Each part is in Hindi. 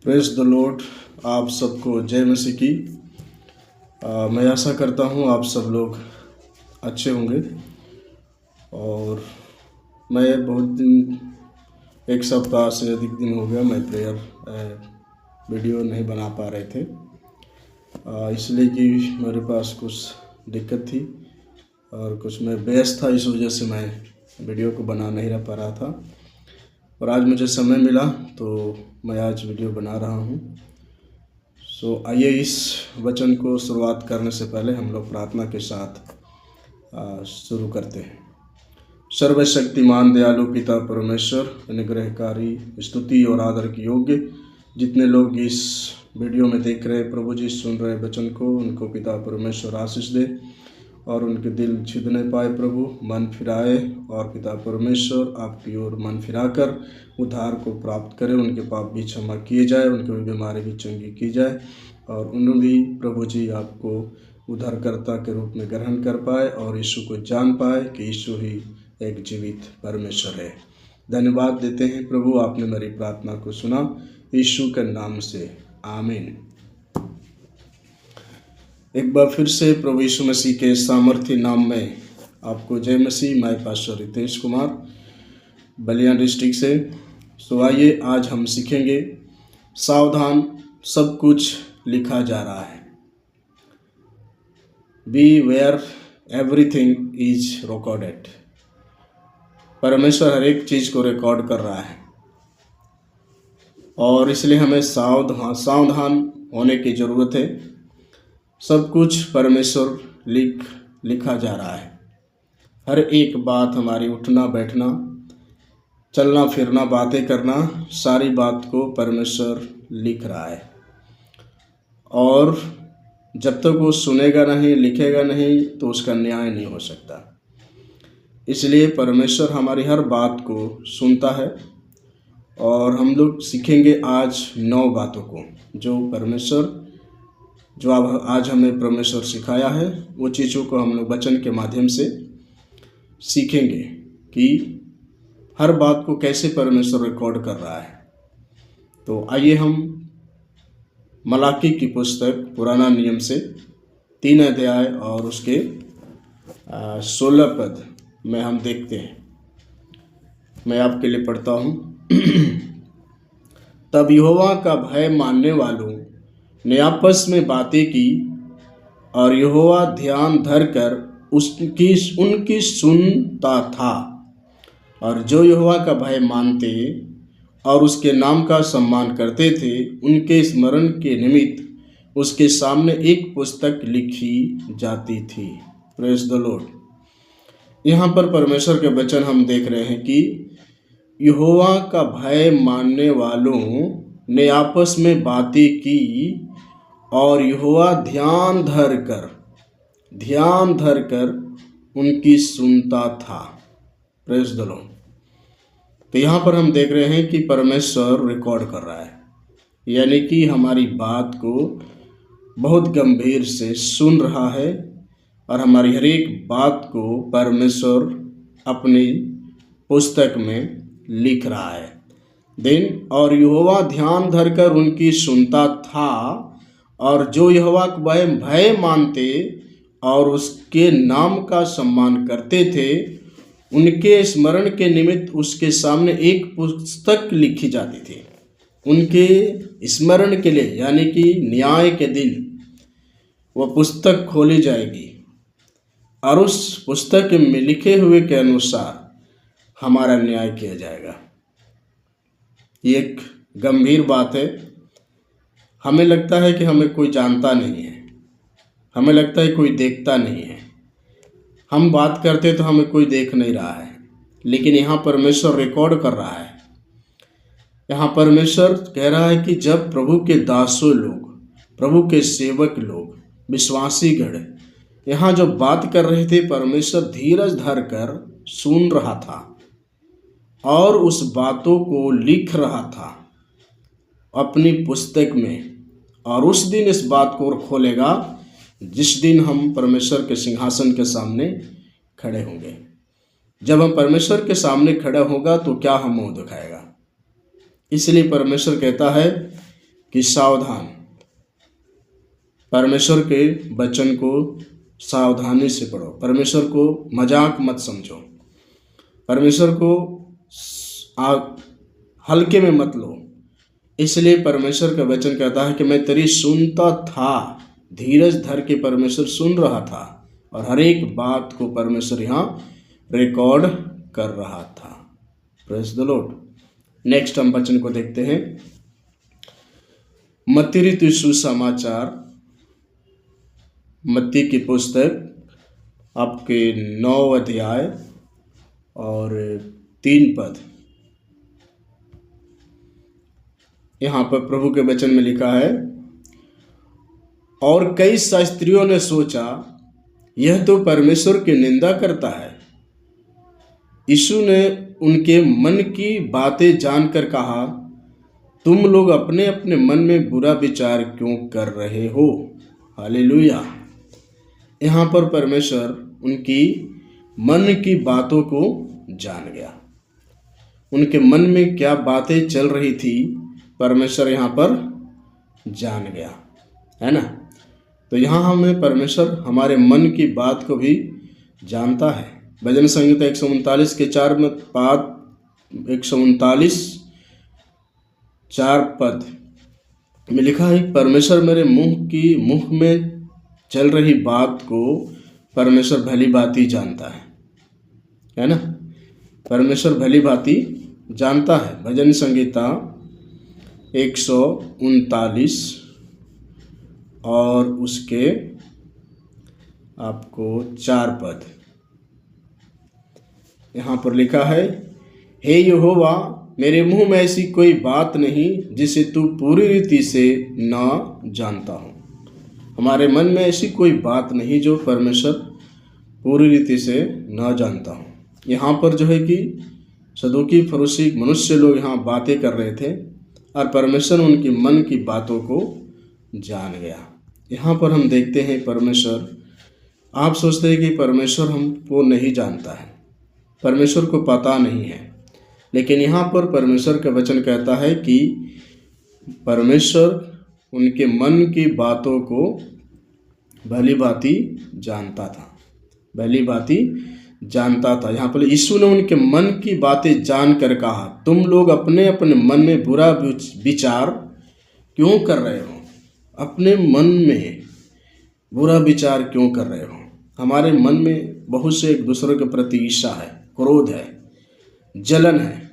Praise the Lord. आप सबको जय मसीह की। मैं आशा करता हूँ आप सब लोग अच्छे होंगे। और मैं बहुत दिन, एक सप्ताह से अधिक दिन हो गया मैं प्रेयर वीडियो नहीं बना पा रहे थे, इसलिए कि मेरे पास कुछ दिक्कत थी और कुछ मैं व्यस्त था। इस वजह से मैं वीडियो को बना नहीं रह पा रहा था, और आज मुझे समय मिला तो मैं आज वीडियो बना रहा हूँ। आइए इस वचन को शुरुआत करने से पहले हम लोग प्रार्थना के साथ शुरू करते हैं। सर्वशक्तिमान दयालु पिता परमेश्वर, अनुग्रहकारी, स्तुति और आदर के योग्य जितने लोग इस वीडियो में देख रहे प्रभु जी, सुन रहे वचन को, उनको पिता परमेश्वर आशीष दे और उनके दिल छिदने पाए प्रभु, मन फिराए और पिता परमेश्वर आपकी ओर मन फिराकर उद्धार को प्राप्त करें। उनके पाप भी क्षमा किए जाए, उनकी बीमारी भी चंगी की जाए और उन्हें भी प्रभु जी आपको उद्धारकर्ता के रूप में ग्रहण कर पाए और यीशु को जान पाए कि यीशु ही एक जीवित परमेश्वर है। धन्यवाद देते हैं प्रभु, आपने मेरी प्रार्थना को सुना, यीशु के नाम से आमीन। एक बार फिर से प्रभु यीशु मसीह के सामर्थ्य नाम में आपको जय मसीह। मैं पास्टर रितेश कुमार, बलिया डिस्ट्रिक्ट से। आइए आज हम सीखेंगे, सावधान, सब कुछ लिखा जा रहा है। Be aware everything is recorded. परमेश्वर हर एक चीज़ को रिकॉर्ड कर रहा है और इसलिए हमें सावधान होने की ज़रूरत है। सब कुछ परमेश्वर लिखा जा रहा है। हर एक बात, हमारी उठना बैठना, चलना फिरना, बातें करना, सारी बात को परमेश्वर लिख रहा है। और जब तक वो सुनेगा नहीं, लिखेगा नहीं, तो उसका न्याय नहीं हो सकता। इसलिए परमेश्वर हमारी हर बात को सुनता है और हम लोग सीखेंगे आज 9 बातों को जो आज हमें परमेश्वर सिखाया है। वो चीज़ों को हम लोग वचन के माध्यम से सीखेंगे कि हर बात को कैसे परमेश्वर रिकॉर्ड कर रहा है। तो आइए हम मलाकी की पुस्तक पुराना नियम से 3 अध्याय और उसके 16 पद में हम देखते हैं। मैं आपके लिए पढ़ता हूँ। तब यहोवा का भय मानने वालों ने आपस में बातें की और यहोवा ध्यान धरकर उनकी सुनता था। और जो यहोवा का भय मानते और उसके नाम का सम्मान करते थे, उनके स्मरण के निमित्त उसके सामने एक पुस्तक लिखी जाती थी। Praise the Lord. यहाँ पर परमेश्वर के वचन हम देख रहे हैं कि यहोवा का भय मानने वालों ने आपस में बातें की और यहोवा ध्यान धरकर उनकी सुनता था। Praise the Lord. तो यहाँ पर हम देख रहे हैं कि परमेश्वर रिकॉर्ड कर रहा है, यानी कि हमारी बात को बहुत गंभीर से सुन रहा है और हमारी हर एक बात को परमेश्वर अपनी पुस्तक में लिख रहा है। और यहोवा ध्यान धरकर उनकी सुनता था। और जो यहोवा का भय मानते और उसके नाम का सम्मान करते थे, उनके स्मरण के निमित्त उसके सामने एक पुस्तक लिखी जाती थी। उनके स्मरण के लिए, यानी कि न्याय के दिन वह पुस्तक खोली जाएगी और उस पुस्तक में लिखे हुए के अनुसार हमारा न्याय किया जाएगा। ये एक गंभीर बात है। हमें लगता है कि हमें कोई जानता नहीं है, हमें लगता है कोई देखता नहीं है, हम बात करते तो हमें कोई देख नहीं रहा है, लेकिन यहाँ परमेश्वर रिकॉर्ड कर रहा है। यहाँ परमेश्वर कह रहा है कि जब प्रभु के दासों लोग, प्रभु के सेवक लोग, विश्वासी गण यहाँ जो बात कर रहे थे, परमेश्वर धीरज धरकर सुन रहा था और उस बातों को लिख रहा था अपनी पुस्तक में। और उस दिन इस बात को खोलेगा जिस दिन हम परमेश्वर के सिंहासन के सामने खड़े होंगे। जब हम परमेश्वर के सामने खड़ा होगा तो क्या हम मुंह दिखाएगा। इसलिए परमेश्वर कहता है कि सावधान, परमेश्वर के वचन को सावधानी से पढ़ो, परमेश्वर को मजाक मत समझो, परमेश्वर को हल्के में मत लो। इसलिए परमेश्वर का वचन कहता है कि मैं तेरी सुनता था, धीरज धर के परमेश्वर सुन रहा था और हर एक बात को परमेश्वर यहाँ रिकॉर्ड कर रहा था। Praise the Lord. नेक्स्ट हम वचन को देखते हैं, मत्ती ऋतु सुसमाचार, मत्ती की पुस्तक आपके 9 अध्याय और 3 पद। यहाँ पर प्रभु के वचन में लिखा है, और कई शास्त्रियों ने सोचा यह तो परमेश्वर की निंदा करता है। यीशु ने उनके मन की बातें जानकर कहा, तुम लोग अपने अपने मन में बुरा विचार क्यों कर रहे हो। हालेलुया। यहाँ पर परमेश्वर उनकी मन की बातों को जान गया। उनके मन में क्या बातें चल रही थी परमेश्वर यहाँ पर जान गया, है ना। तो यहाँ हमें परमेश्वर हमारे मन की बात को भी जानता है। भजन संहिता 139 के 4 में 139 4 पद में लिखा है, परमेश्वर मेरे मुख में चल रही बात को परमेश्वर भली भांति जानता है ना। परमेश्वर भली भांति जानता है। भजन संहिता 139 और उसके आपको 4 पद यहाँ पर लिखा है, हे यहोवा, मेरे मुंह में ऐसी कोई बात नहीं जिसे तू पूरी रीति से न जानता हो। हमारे मन में ऐसी कोई बात नहीं जो परमेश्वर पूरी रीति से न जानता हो। यहाँ पर जो है कि सदूकी फरीसी मनुष्य लोग यहाँ बातें कर रहे थे और परमेश्वर उनकी मन की बातों को जान गया। यहाँ पर हम देखते हैं परमेश्वर, आप सोचते हैं कि परमेश्वर हमको नहीं जानता है, परमेश्वर को पता नहीं है, लेकिन यहाँ पर परमेश्वर का वचन कहता है कि परमेश्वर उनके मन की बातों को भली भांति जानता था, भली भांति जानता था। यहाँ पर यीशु ने उनके मन की बातें जानकर कहा, तुम लोग अपने अपने मन में बुरा विचार क्यों कर रहे हो। अपने मन में बुरा विचार क्यों कर रहे हो। हमारे मन में बहुत से एक दूसरे के प्रति ईर्ष्या है, क्रोध है, जलन है।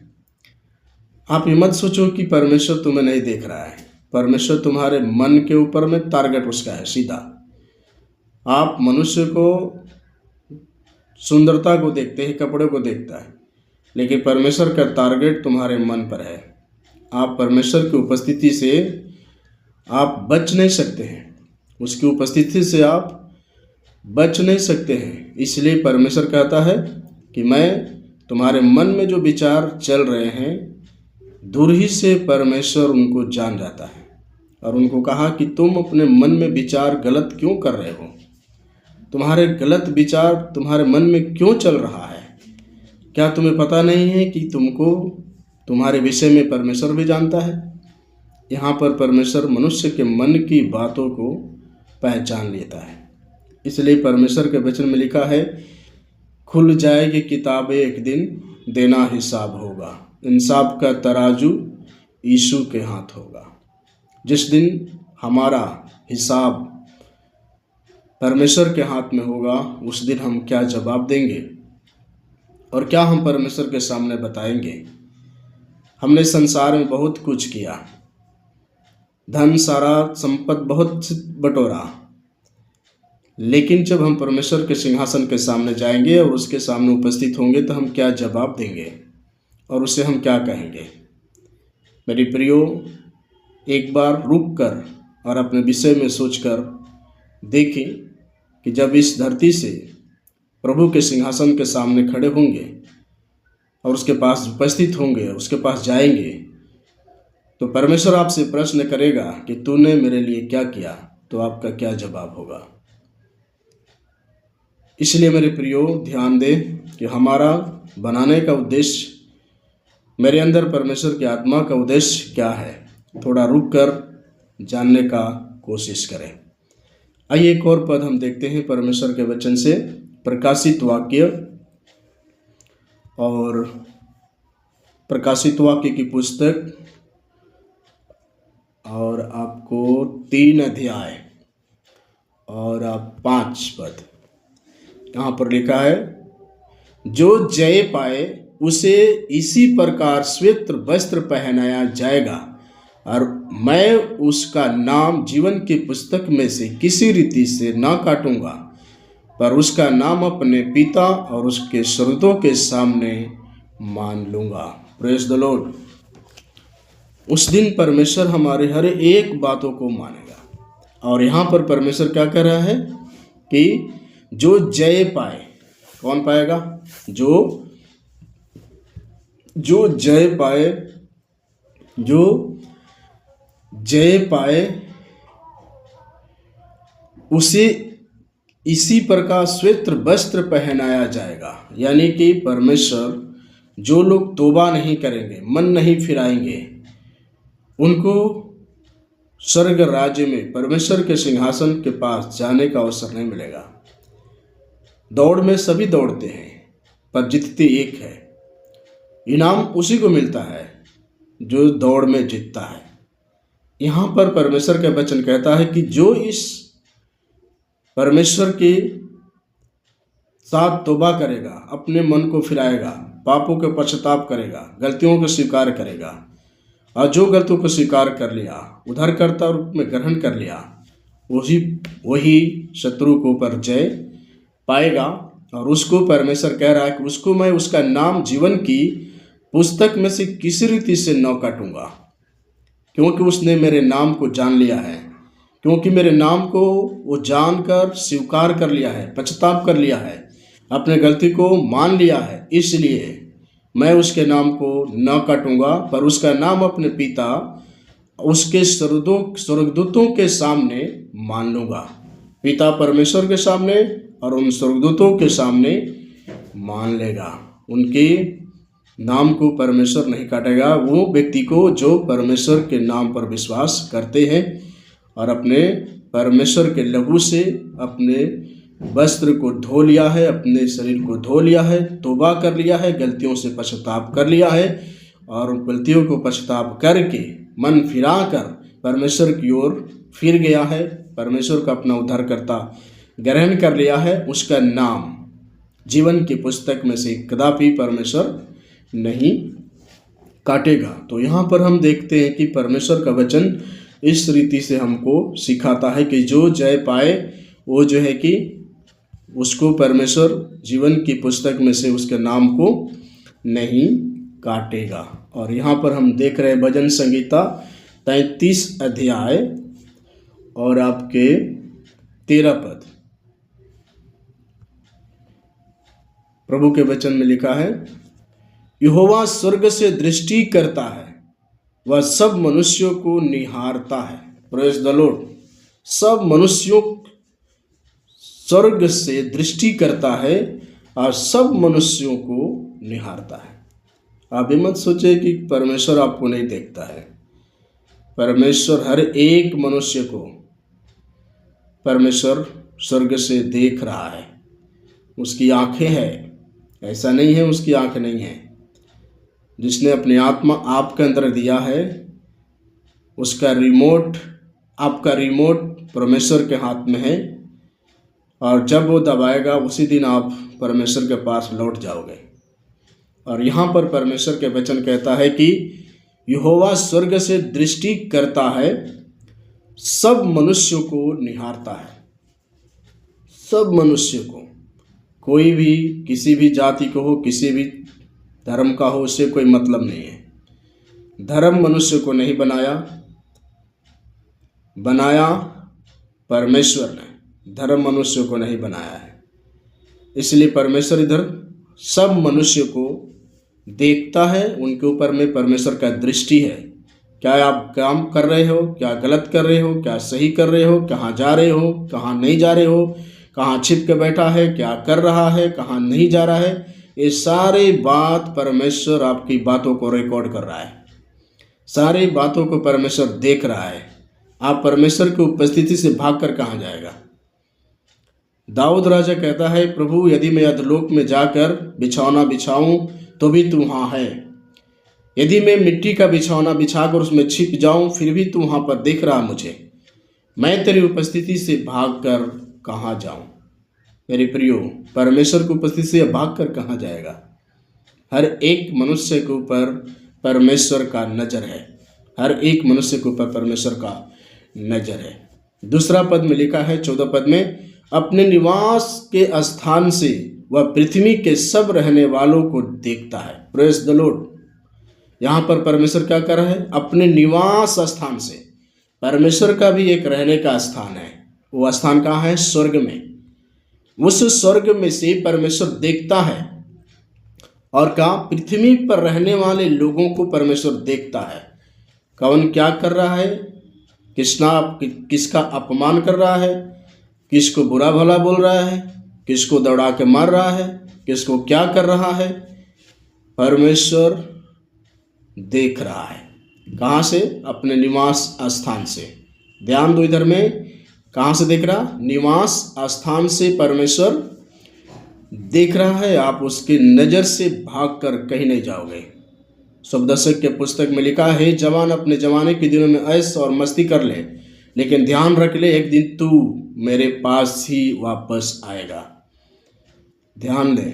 आप ये मत सोचो कि परमेश्वर तुम्हें नहीं देख रहा है। परमेश्वर तुम्हारे मन के ऊपर में टारगेट उसका है सीधा। आप मनुष्य को सुंदरता को देखते हैं, कपड़े को देखता है, लेकिन परमेश्वर का टारगेट तुम्हारे मन पर है। आप परमेश्वर की उपस्थिति से आप बच नहीं सकते हैं, उसकी उपस्थिति से आप बच नहीं सकते हैं। इसलिए परमेश्वर कहता है कि मैं तुम्हारे मन में जो विचार चल रहे हैं, दूर ही से परमेश्वर उनको जान जाता है और उनको कहा कि तुम अपने मन में विचार गलत क्यों कर रहे हो। तुम्हारे गलत विचार तुम्हारे मन में क्यों चल रहा है। क्या तुम्हें पता नहीं है कि तुमको तुम्हारे विषय में परमेश्वर भी जानता है। यहाँ पर परमेश्वर मनुष्य के मन की बातों को पहचान लेता है। इसलिए परमेश्वर के वचन में लिखा है, खुल जाएगी किताबें, एक दिन देना हिसाब होगा। इंसाफ का तराजू यीशु के हाथ होगा। जिस दिन हमारा हिसाब परमेश्वर के हाथ में होगा, उस दिन हम क्या जवाब देंगे और क्या हम परमेश्वर के सामने बताएंगे। हमने संसार में बहुत कुछ किया, धन सारा संपत्ति बहुत बटोरा, लेकिन जब हम परमेश्वर के सिंहासन के सामने जाएंगे और उसके सामने उपस्थित होंगे तो हम क्या जवाब देंगे और उसे हम क्या कहेंगे। मेरी प्रियो, एक बार रुक कर और अपने विषय में सोचकर देखें कि जब इस धरती से प्रभु के सिंहासन के सामने खड़े होंगे और उसके पास उपस्थित होंगे, उसके पास जाएंगे, तो परमेश्वर आपसे प्रश्न करेगा कि तूने मेरे लिए क्या किया, तो आपका क्या जवाब होगा। इसलिए मेरे प्रियो, ध्यान दें कि हमारा बनाने का उद्देश्य, मेरे अंदर परमेश्वर की आत्मा का उद्देश्य क्या है। थोड़ा रुक कर जानने का कोशिश करें। आइए एक और पद हम देखते हैं परमेश्वर के वचन से, प्रकाशित वाक्य और प्रकाशित वाक्य की पुस्तक और आपको 3 अध्याय और 5 पद। यहाँ पर लिखा है, जो जय पाए उसे इसी प्रकार श्वेत वस्त्र पहनाया जाएगा और मैं उसका नाम जीवन की पुस्तक में से किसी रीति से न काटूंगा, पर उसका नाम अपने पिता और उसके स्वर्गदूतों के सामने मान लूंगा। Praise the Lord. उस दिन परमेश्वर हमारे हर एक बातों को मानेगा। और यहाँ पर परमेश्वर क्या कह रहा है कि जो जय पाए, कौन पाएगा? जो जय पाए, जो जय पाए उसे इसी प्रकार श्वेत वस्त्र पहनाया जाएगा। यानी कि परमेश्वर, जो लोग तौबा नहीं करेंगे, मन नहीं फिराएंगे, उनको स्वर्ग राज्य में परमेश्वर के सिंहासन के पास जाने का अवसर नहीं मिलेगा। दौड़ में सभी दौड़ते हैं पर जीतती एक है। इनाम उसी को मिलता है जो दौड़ में जीतता है। यहाँ पर परमेश्वर का वचन कहता है कि जो इस परमेश्वर के साथ तौबा करेगा, अपने मन को फिराएगा, पापों के पश्चाताप करेगा, गलतियों को स्वीकार करेगा, और जो गलतियों को स्वीकार कर लिया, उद्धारकर्ता रूप में ग्रहण कर लिया, वही शत्रु को पर जय पाएगा। और उसको परमेश्वर कह रहा है कि उसको मैं उसका नाम जीवन की पुस्तक में से किसी रीति से न काटूंगा, क्योंकि उसने मेरे नाम को जान लिया है, क्योंकि मेरे नाम को वो जानकर स्वीकार कर लिया है, पश्चाताप कर लिया है, अपने गलती को मान लिया है। इसलिए मैं उसके नाम को न काटूंगा, पर उसका नाम अपने पिता उसके स्वर्गदूतों के सामने मान लूँगा। पिता परमेश्वर के सामने और उन स्वर्गदूतों के सामने मान लेगा। उनके नाम को परमेश्वर नहीं काटेगा। वो व्यक्ति को जो परमेश्वर के नाम पर विश्वास करते हैं और अपने परमेश्वर के लहू से अपने वस्त्र को धो लिया है, अपने शरीर को धो लिया है, तौबा कर लिया है, गलतियों से पश्चाताप कर लिया है और उन गलतियों को पश्चाताप करके मन फिरा कर परमेश्वर की ओर फिर गया है, परमेश्वर का अपना उद्धारकर्ता ग्रहण कर लिया है, उसका नाम जीवन की पुस्तक में से कदापि परमेश्वर नहीं काटेगा। तो यहाँ पर हम देखते हैं कि परमेश्वर का वचन इस रीति से हमको सिखाता है कि जो जय पाए वो जो है कि उसको परमेश्वर जीवन की पुस्तक में से उसके नाम को नहीं काटेगा। और यहाँ पर हम देख रहे हैं भजन संगीता 33 अध्याय और आपके 13 पद। प्रभु के वचन में लिखा है, यहोवा स्वर्ग से दृष्टि करता है, वह सब मनुष्यों को निहारता है। Praise the Lord. सब मनुष्यों स्वर्ग से दृष्टि करता है और सब मनुष्यों को निहारता है। आप भी मत सोचे कि परमेश्वर आपको नहीं देखता है। परमेश्वर हर एक मनुष्य को परमेश्वर स्वर्ग से देख रहा है। उसकी आंखें हैं, ऐसा नहीं है उसकी आंख नहीं है। जिसने अपनी आत्मा आपके अंदर दिया है, उसका रिमोट, आपका रिमोट परमेश्वर के हाथ में है, और जब वो दबाएगा उसी दिन आप परमेश्वर के पास लौट जाओगे। और यहाँ पर परमेश्वर के वचन कहता है कि यहोवा स्वर्ग से दृष्टि करता है, सब मनुष्यों को निहारता है। सब मनुष्य को, कोई भी किसी भी जाति को हो, किसी भी धर्म का हो, उससे कोई मतलब नहीं है। धर्म मनुष्य को नहीं बनाया परमेश्वर ने, धर्म मनुष्य को नहीं बनाया है। इसलिए परमेश्वर इधर सब मनुष्य को देखता है। उनके ऊपर में परमेश्वर का दृष्टि है। क्या आप काम कर रहे हो, क्या गलत कर रहे हो, क्या सही कर रहे हो, कहाँ जा रहे हो, कहाँ नहीं जा रहे हो, कहाँ छिप के बैठा है, क्या कर रहा है, कहाँ नहीं जा रहा है, ये सारी बात परमेश्वर आपकी बातों को रिकॉर्ड कर रहा है। सारी बातों को परमेश्वर देख रहा है। आप परमेश्वर की उपस्थिति से भागकर कहाँ जाएगा। दाऊद राजा कहता है, प्रभु यदि मैं अधोलोक में जाकर बिछौना बिछाऊं तो भी तू वहाँ है, यदि मैं मिट्टी का बिछौना बिछाकर उसमें छिप जाऊं फिर भी तू वहाँ पर देख रहा मुझे। मैं तेरी उपस्थिति से भागकर कहाँ जाऊं। मेरे प्रियो, परमेश्वर की उपस्थिति से भागकर कहाँ जाएगा। हर एक मनुष्य के ऊपर परमेश्वर का नजर है, हर एक मनुष्य के ऊपर परमेश्वर का नजर है। दूसरा पद में लिखा है 14 पद में, अपने निवास के स्थान से वह पृथ्वी के सब रहने वालों को देखता है। Praise the Lord. यहाँ पर परमेश्वर क्या कर रहा है, अपने निवास स्थान से। परमेश्वर का भी एक रहने का स्थान है, वो स्थान कहाँ है, स्वर्ग में। उस स्वर्ग में से परमेश्वर देखता है और कहाँ, पृथ्वी पर रहने वाले लोगों को परमेश्वर देखता है। कौन क्या कर रहा है, किसका अपमान कर रहा है, किसको बुरा भला बोल रहा है, किसको दौड़ा के मार रहा है, किसको क्या कर रहा है, परमेश्वर देख रहा है। कहाँ से, अपने निवास स्थान से। ध्यान दो इधर में, कहाँ से देख रहा, निवास स्थान से परमेश्वर देख रहा है। आप उसकी नज़र से भागकर कहीं नहीं जाओगे। सुबदशक के पुस्तक में लिखा है, जवान अपने जवाने के दिनों में ऐश और मस्ती कर ले, लेकिन ध्यान रख ले एक दिन तू मेरे पास ही वापस आएगा। ध्यान दें,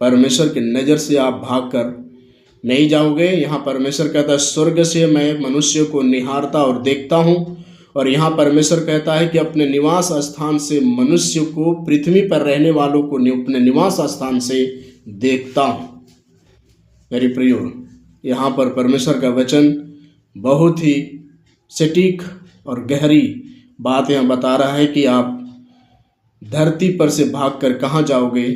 परमेश्वर की नज़र से आप भागकर नहीं जाओगे। यहाँ परमेश्वर कहता है, स्वर्ग से मैं मनुष्य को निहारता और देखता हूँ। और यहाँ परमेश्वर कहता है कि अपने निवास स्थान से मनुष्य को, पृथ्वी पर रहने वालों को अपने निवास स्थान से देखता हूँ। मेरे प्रियो, यहाँ पर परमेश्वर का वचन बहुत ही सटीक और गहरी बात यहाँ बता रहा है कि आप धरती पर से भागकर कहाँ जाओगे।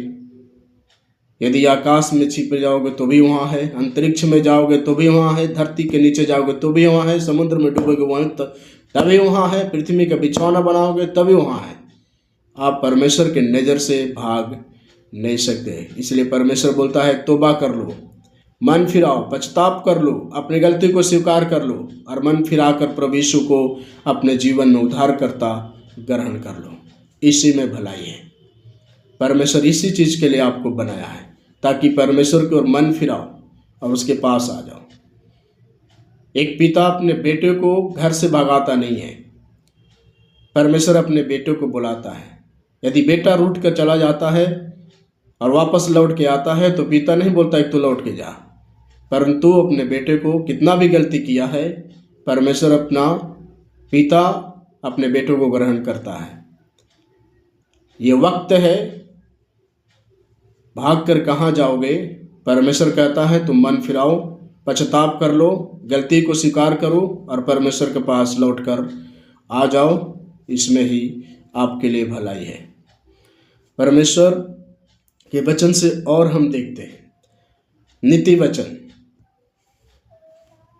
यदि आकाश में छिप जाओगे तो भी वहाँ है, अंतरिक्ष में जाओगे तो भी वहाँ है, धरती के नीचे जाओगे तो भी वहाँ है, समुद्र में डूबोगे वहीं तभी वहाँ है, पृथ्वी का बिछौना बनाओगे तभी वहाँ है। आप परमेश्वर के नज़र से भाग नहीं सकते। इसलिए परमेश्वर बोलता है, तौबा कर लो, मन फिराओ, पछताप कर लो, अपनी गलती को स्वीकार कर लो और मन फिराकर प्रभु यीशु को अपने जीवन में उद्धारकर्ता ग्रहण कर लो। इसी में भलाई है। परमेश्वर इसी चीज़ के लिए आपको बनाया है, ताकि परमेश्वर की ओर मन फिराओ और उसके पास आ जाओ। एक पिता अपने बेटे को घर से भगाता नहीं है, परमेश्वर अपने बेटे को बुलाता है। यदि बेटा रूठ कर चला जाता है और वापस लौट के आता है तो पिता नहीं बोलता एक तो लौट के जा, परंतु अपने बेटे को कितना भी गलती किया है, परमेश्वर अपना पिता अपने बेटे को ग्रहण करता है। ये वक्त है, भागकर कहाँ जाओगे। परमेश्वर कहता है तुम मन फिराओ, पछताप कर लो, गलती को स्वीकार करो और परमेश्वर के पास लौटकर आ जाओ। इसमें ही आपके लिए भलाई है। परमेश्वर के वचन से और हम देखते हैं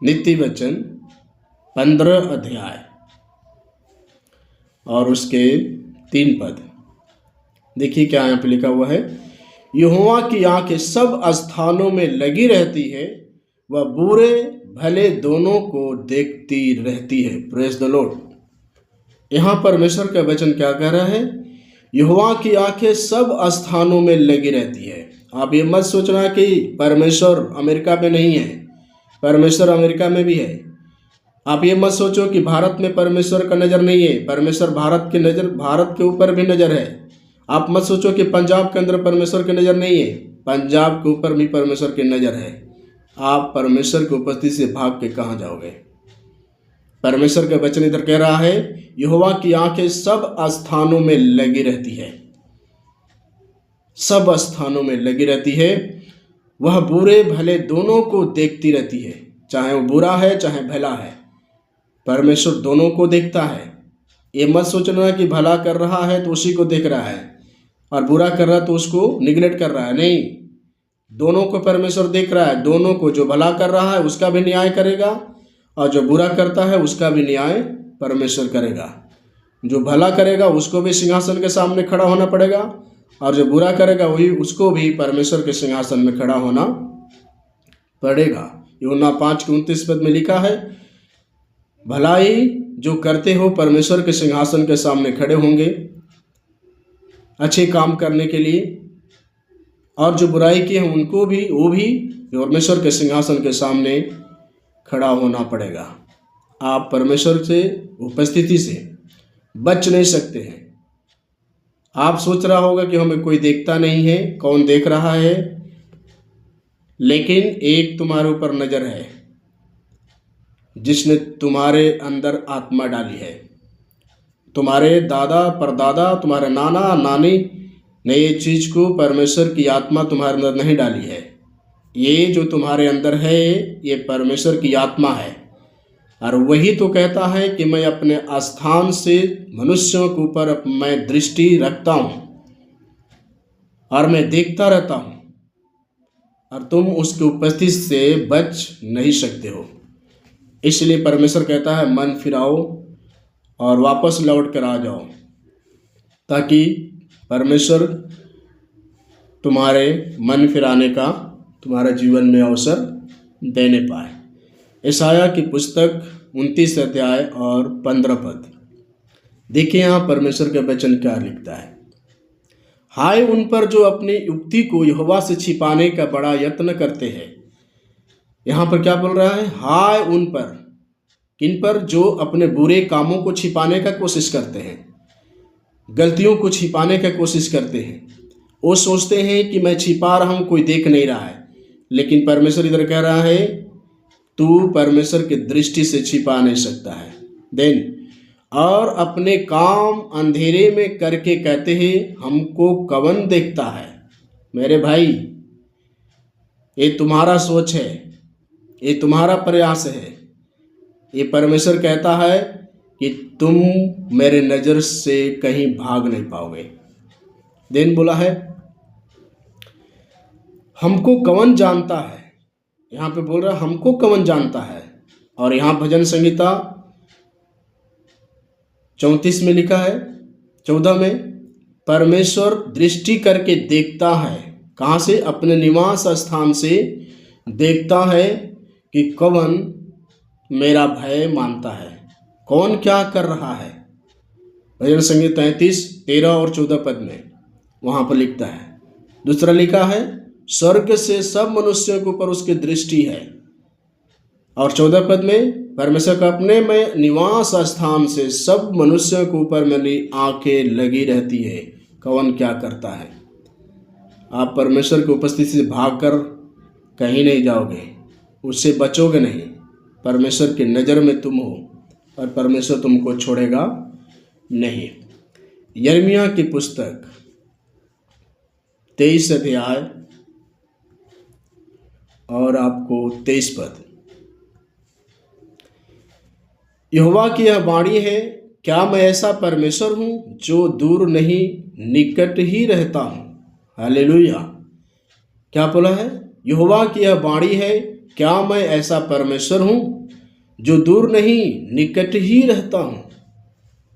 नीति वचन 15 अध्याय और उसके 3 पद। देखिए क्या यहाँ पे लिखा हुआ है, यहोवा की आंखें सब स्थानों में लगी रहती है, वह बुरे भले दोनों को देखती रहती है। Praise the Lord. यहाँ परमेश्वर का वचन क्या कह रहा है, यहोवा की आंखें सब स्थानों में लगी रहती है। आप ये मत सोचना कि परमेश्वर अमेरिका में नहीं है, परमेश्वर अमेरिका में भी है। आप ये मत सोचो कि भारत में परमेश्वर का नज़र नहीं है, परमेश्वर भारत के ऊपर भी नज़र है। आप मत सोचो कि पंजाब के अंदर परमेश्वर की नज़र नहीं है, पंजाब के ऊपर भी परमेश्वर की नज़र है। आप परमेश्वर की उपस्थिति से भाग के कहाँ जाओगे। परमेश्वर का वचन इधर कह रहा है, यहोवा की आंखें सब स्थानों में लगी रहती है, सब स्थानों में लगी रहती है, वह बुरे भले दोनों को देखती रहती है। चाहे वो बुरा है चाहे भला है, परमेश्वर दोनों को देखता है। ये मत सोचना कि भला कर रहा है तो उसी को देख रहा है और बुरा कर रहा है तो उसको निगलेक्ट कर रहा है। नहीं, दोनों को परमेश्वर देख रहा है। दोनों को, जो भला कर रहा है उसका भी न्याय करेगा और जो बुरा करता है उसका भी न्याय परमेश्वर करेगा। जो भला करेगा उसको भी सिंहासन के सामने खड़ा होना पड़ेगा और जो बुरा करेगा वही उसको भी परमेश्वर के सिंहासन में खड़ा होना पड़ेगा। यूहन्ना 5:29 में लिखा है, भलाई जो करते हो परमेश्वर के सिंहासन के सामने खड़े होंगे अच्छे काम करने के लिए, और जो बुराई किए हैं उनको भी, वो भी परमेश्वर के सिंहासन के सामने खड़ा होना पड़ेगा। आप परमेश्वर से उपस्थिति से बच नहीं सकते हैं। आप सोच रहा होगा कि हमें कोई देखता नहीं है, कौन देख रहा है, लेकिन एक तुम्हारे ऊपर नज़र है जिसने तुम्हारे अंदर आत्मा डाली है। तुम्हारे दादा परदादा, तुम्हारे नाना नानी ने ये चीज़ को, परमेश्वर की आत्मा तुम्हारे अंदर नहीं डाली है। ये जो तुम्हारे अंदर है ये परमेश्वर की आत्मा है, और वही तो कहता है कि मैं अपने स्थान से मनुष्यों के ऊपर मैं दृष्टि रखता हूँ और मैं देखता रहता हूँ, और तुम उसकी उपस्थिति से बच नहीं सकते हो। इसलिए परमेश्वर कहता है मन फिराओ और वापस लौट कर आ जाओ, ताकि परमेश्वर तुम्हारे मन फिराने का तुम्हारे जीवन में अवसर देने पाए। यशायाह की पुस्तक 29 अध्याय और 15 पद। देखिए यहाँ परमेश्वर का वचन क्या लिखता है। हाय उन पर जो अपनी युक्ति को यहोवा से छिपाने का बड़ा यत्न करते हैं। यहाँ पर क्या बोल रहा है? हाय उन पर, किन पर? जो अपने बुरे कामों को छिपाने का कोशिश करते हैं, गलतियों को छिपाने का कोशिश करते हैं। वो सोचते हैं कि मैं छिपा रहा हूँ, कोई देख नहीं रहा है, लेकिन परमेश्वर इधर कह रहा है तू परमेश्वर की दृष्टि से छिपा नहीं सकता है। देन और अपने काम अंधेरे में करके कहते हैं हमको कौन देखता है। मेरे भाई, ये तुम्हारा सोच है, ये तुम्हारा प्रयास है। ये परमेश्वर कहता है कि तुम मेरे नज़र से कहीं भाग नहीं पाओगे। देन बोला है हमको कौन जानता है। यहाँ पे बोल रहा है हमको कौन जानता है। और यहाँ भजन संहिता 34 में लिखा है, 14 में, परमेश्वर दृष्टि करके देखता है। कहाँ से? अपने निवास स्थान से देखता है कि कौन मेरा भय मानता है, कौन क्या कर रहा है। भजन संहिता 33, 13 और 14 पद में वहाँ पर लिखता है। दूसरा लिखा है स्वर्ग से सब मनुष्यों के ऊपर उसकी दृष्टि है। और 14 पद में परमेश्वर का अपने में निवास स्थान से सब मनुष्यों के ऊपर मेरी आंखें लगी रहती है, कौन क्या करता है। आप परमेश्वर की उपस्थिति से भागकर कहीं नहीं जाओगे, उससे बचोगे नहीं। परमेश्वर की नज़र में तुम हो और परमेश्वर तुमको छोड़ेगा नहीं। यिर्मयाह की पुस्तक 23 अध्याय और आपको 23 पद। यहोवा की यह वाणी है, क्या मैं ऐसा परमेश्वर हूँ जो दूर नहीं निकट ही रहता हूँ। हालेलुया। क्या बोला है? यहोवा की यह वाणी है, क्या मैं ऐसा परमेश्वर हूँ जो दूर नहीं निकट ही रहता हूँ।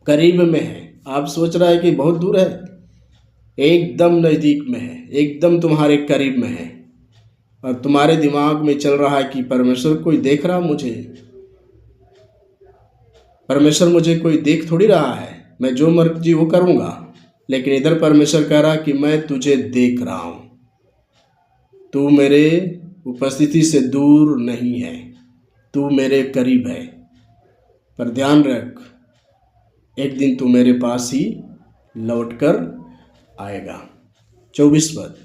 करीब में है। आप सोच रहा है कि बहुत दूर है, एकदम नज़दीक में है, एकदम तुम्हारे करीब में है। और तुम्हारे दिमाग में चल रहा है कि परमेश्वर कोई देख रहा मुझे, परमेश्वर मुझे कोई देख थोड़ी रहा है, मैं जो मर्जी वो करूँगा। लेकिन इधर परमेश्वर कह रहा कि मैं तुझे देख रहा हूँ, तू मेरे उपस्थिति से दूर नहीं है, तू मेरे करीब है। पर ध्यान रख, एक दिन तू मेरे पास ही लौट कर आएगा। 24 पद।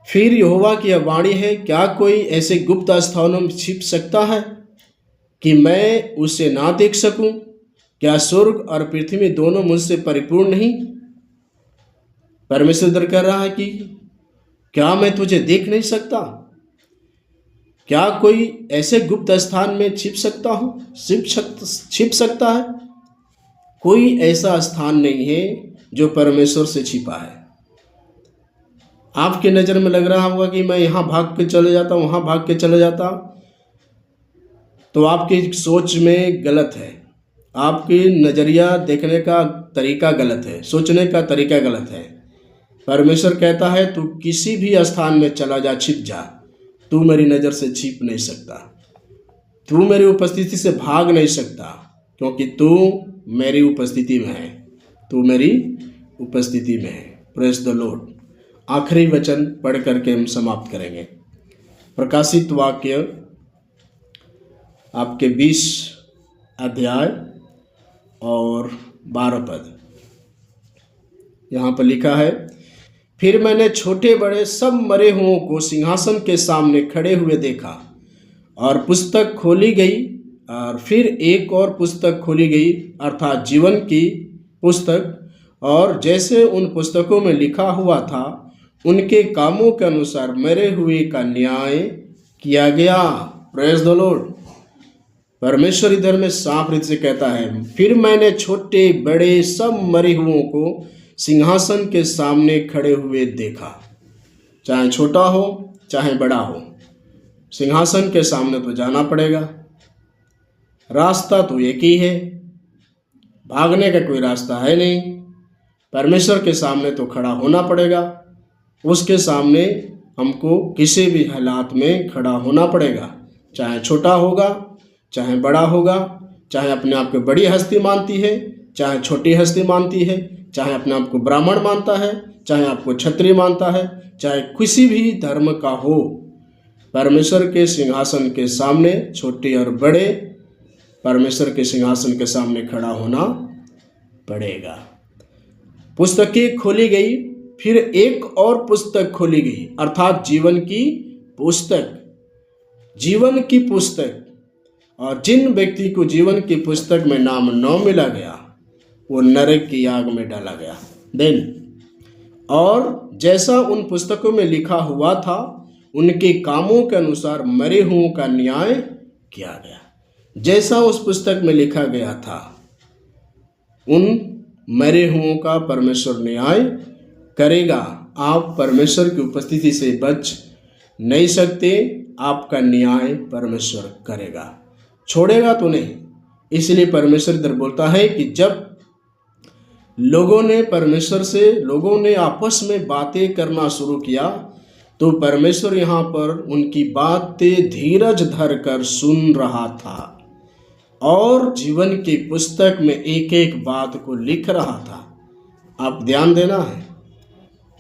फिर यहोवा की यह वाणी है, क्या कोई ऐसे गुप्त स्थानों में छिप सकता है कि मैं उसे ना देख सकूं? क्या स्वर्ग और पृथ्वी दोनों मुझसे परिपूर्ण नहीं? परमेश्वर इधर कह रहा है कि क्या मैं तुझे देख नहीं सकता? क्या कोई ऐसे गुप्त स्थान में छिप सकता है? कोई ऐसा स्थान नहीं है जो परमेश्वर से छिपा है। आपके नज़र में लग रहा होगा कि मैं यहाँ भाग के चले जाता, वहाँ भाग के चले जाता, तो आपकी सोच में गलत है। आपकी नज़रिया देखने का तरीका गलत है, सोचने का तरीका गलत है। परमेश्वर कहता है तू किसी भी स्थान में चला जा, छिप जा, तू मेरी नज़र से छिप नहीं सकता, तू मेरी उपस्थिति से भाग नहीं सकता, क्योंकि तू मेरी उपस्थिति में है, तू मेरी उपस्थिति में है। Praise the Lord. आखिरी वचन पढ़ करके हम समाप्त करेंगे। प्रकाशित वाक्य आपके 20 अध्याय और 12 पद। यहाँ पर लिखा है, फिर मैंने छोटे बड़े सब मरे हुओं को सिंहासन के सामने खड़े हुए देखा, और पुस्तक खोली गई, और फिर एक और पुस्तक खोली गई, अर्थात जीवन की पुस्तक, और जैसे उन पुस्तकों में लिखा हुआ था उनके कामों के अनुसार मरे हुए का न्याय किया गया। Praise the Lord. परमेश्वर इधर में साफ रीति से कहता है, फिर मैंने छोटे बड़े सब मरे हुओं को सिंहासन के सामने खड़े हुए देखा। चाहे छोटा हो चाहे बड़ा हो, सिंहासन के सामने तो जाना पड़ेगा। रास्ता तो एक ही है, भागने का कोई रास्ता है नहीं। परमेश्वर के सामने तो खड़ा होना पड़ेगा, उसके सामने हमको किसी भी हालात में खड़ा होना पड़ेगा। चाहे छोटा होगा चाहे बड़ा होगा, चाहे अपने आप को बड़ी हस्ती मानती है चाहे छोटी हस्ती मानती है, चाहे अपने आप को ब्राह्मण मानता है चाहे आपको क्षत्रिय मानता है, चाहे किसी भी धर्म का हो, परमेश्वर के सिंहासन के सामने छोटे और बड़े परमेश्वर के सिंहासन के सामने खड़ा होना पड़ेगा। पुस्तकें खोली गई, फिर एक और पुस्तक खोली गई, अर्थात जीवन की पुस्तक, जीवन की पुस्तक। और जिन व्यक्ति को जीवन की पुस्तक में नाम न मिला गया वो नरक की आग में डाला गया। देन और जैसा उन पुस्तकों में लिखा हुआ था उनके कामों के अनुसार मरे हुओं का न्याय किया गया। जैसा उस पुस्तक में लिखा गया था उन मरे हुओं का परमेश्वर न्याय करेगा। आप परमेश्वर की उपस्थिति से बच नहीं सकते, आपका न्याय परमेश्वर करेगा, छोड़ेगा तो नहीं। इसलिए परमेश्वर इधर बोलता है कि जब लोगों ने आपस में बातें करना शुरू किया तो परमेश्वर यहाँ पर उनकी बातें धीरज धर कर सुन रहा था और जीवन की पुस्तक में एक एक बात को लिख रहा था। आप ध्यान देना है,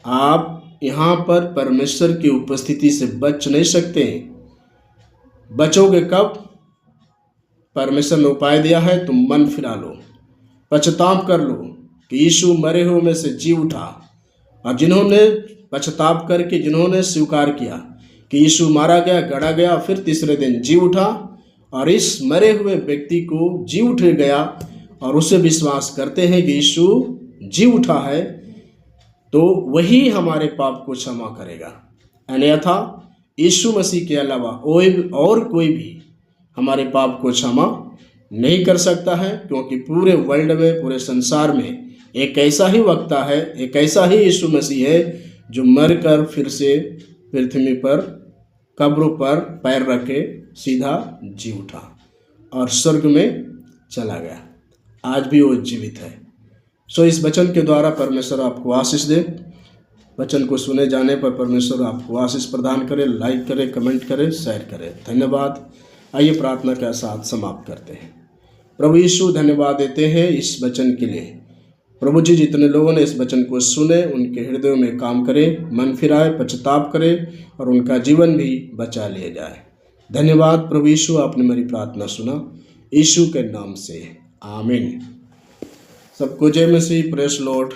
आप यहाँ पर परमेश्वर की उपस्थिति से बच नहीं सकते। बचोगे कब? परमेश्वर ने उपाय दिया है, तुम मन फिरा लो, पश्चाताप कर लो कि यीशु मरे हुए में से जी उठा। और जिन्होंने पश्चाताप करके जिन्होंने स्वीकार किया कि यीशु मारा गया, गड़ा गया, फिर तीसरे दिन जी उठा, और इस मरे हुए व्यक्ति को जी उठ गया और उसे विश्वास करते हैं कि यीशु जी उठा है, तो वही हमारे पाप को क्षमा करेगा। अन्यथा यीशु मसीह के अलावा और कोई भी हमारे पाप को क्षमा नहीं कर सकता है, क्योंकि पूरे वर्ल्ड में, पूरे संसार में एक ऐसा ही वक्ता है, एक ऐसा ही यीशु मसीह है जो मरकर फिर से पृथ्वी पर कब्रों पर पैर रखे सीधा जी उठा और स्वर्ग में चला गया। आज भी वो जीवित है। सो इस वचन के द्वारा परमेश्वर आपको आशीष दे। वचन को सुने जाने पर परमेश्वर आपको आशीष प्रदान करे। लाइक करे, कमेंट करे, शेयर करे। धन्यवाद। आइए प्रार्थना के साथ समाप्त करते हैं। प्रभु यीशु, धन्यवाद देते हैं इस वचन के लिए। प्रभु जी, जितने लोगों ने इस वचन को सुने उनके हृदयों में काम करे, मन फिराए, पश्चाताप करे और उनका जीवन भी बचा लिया जाए। धन्यवाद प्रभु यीशु, आपने मेरी प्रार्थना सुना, यीशु के नाम से आमीन। सबको जय मसीह। Press Lord.